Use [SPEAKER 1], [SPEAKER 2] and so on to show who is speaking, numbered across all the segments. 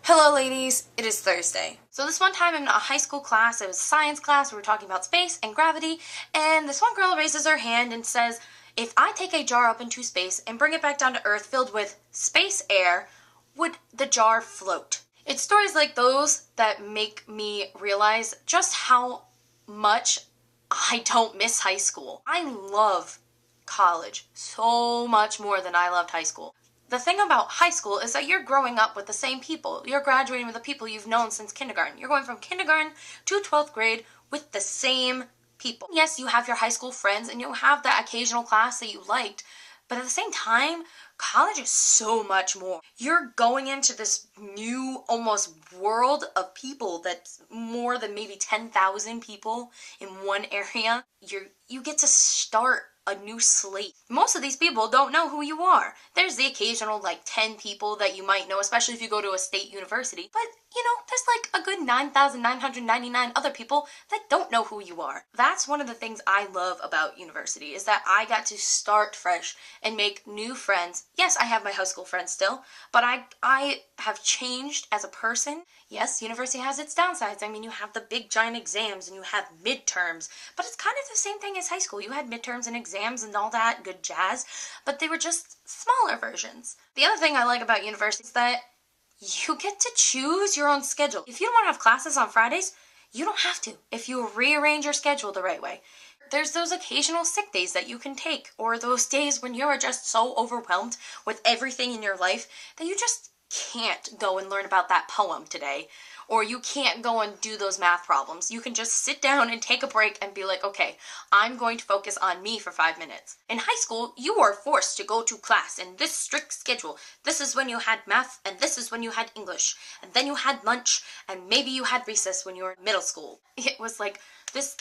[SPEAKER 1] Hello ladies, it is Thursday. So this one time in a high school class, it was a science class, we were talking about space and gravity, and this one girl raises her hand and says, if I take a jar up into space and bring it back down to Earth filled with space air, would the jar float? It's stories like those that make me realize just how much I don't miss high school. I love college so much more than I loved high school. The thing about high school is that you're growing up with the same people. You're graduating with the people you've known since kindergarten. You're going from kindergarten to 12th grade with the same people. Yes, you have your high school friends and you'll have that occasional class that you liked, but at the same time, college is so much more. You're going into this new, almost world of people that's more than maybe 10,000 people in one area. You get to start a new slate. Most of these people don't know who you are. There's the occasional 10 people that you might know, especially if you go to a state university. But, there's a good 9,999 other people that don't know who you are. That's one of the things I love about university, is that I got to start fresh and make new friends. Yes, I have my high school friends still, but I have changed as a person. Yes, university has its downsides. I mean, you have the big giant exams and you have midterms, but it's kind of the same thing as high school. You had midterms and exams and all that good jazz, but they were just smaller versions. The other thing I like about university is that you get to choose your own schedule. If you don't want to have classes on Fridays, you don't have to if you rearrange your schedule the right way. There's those occasional sick days that you can take, or those days when you're just so overwhelmed with everything in your life that you just can't go and learn about that poem today, or you can't go and do those math problems. You can just sit down and take a break and be like, okay, I'm going to focus on me for 5 minutes. In high school, you were forced to go to class in this strict schedule. This is when you had math, and this is when you had English, and then you had lunch, and maybe you had recess when you were in middle school. It was like this,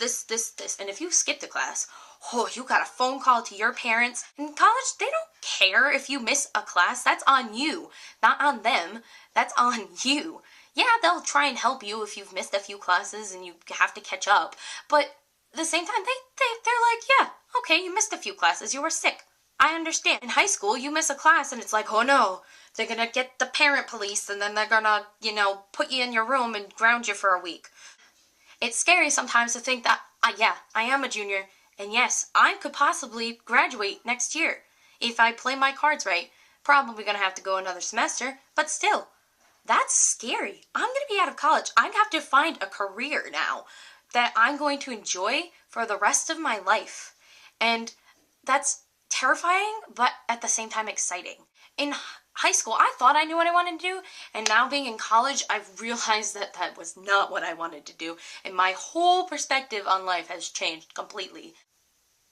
[SPEAKER 1] and if you skipped a class, oh, you got a phone call to your parents. In college, they don't care if you miss a class. That's on you, not on them. That's on you. Yeah, they'll try and help you if you've missed a few classes and you have to catch up. But at the same time, they're like, yeah, okay, you missed a few classes. You were sick. I understand. In high school, you miss a class and it's like, oh no, they're gonna get the parent police and then they're gonna, put you in your room and ground you for a week. It's scary sometimes to think that, yeah, I am a junior, and yes, I could possibly graduate next year. If I play my cards right, probably gonna have to go another semester, but still, that's scary. I'm gonna be out of college. I have to find a career now that I'm going to enjoy for the rest of my life. And that's terrifying, but at the same time exciting. In high school, I thought I knew what I wanted to do, and now being in college, I've realized that that was not what I wanted to do, and my whole perspective on life has changed completely.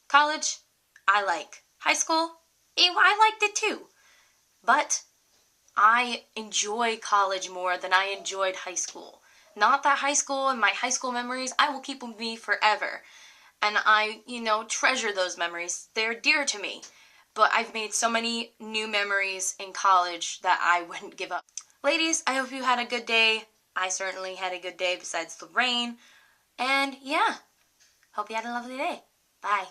[SPEAKER 1] College, I like. High school, I liked it too. But I enjoy college more than I enjoyed high school. Not that high school and my high school memories, I will keep with me forever. And I, treasure those memories. They're dear to me. But I've made so many new memories in college that I wouldn't give up. Ladies, I hope you had a good day. I certainly had a good day besides the rain. And yeah, hope you had a lovely day. Bye.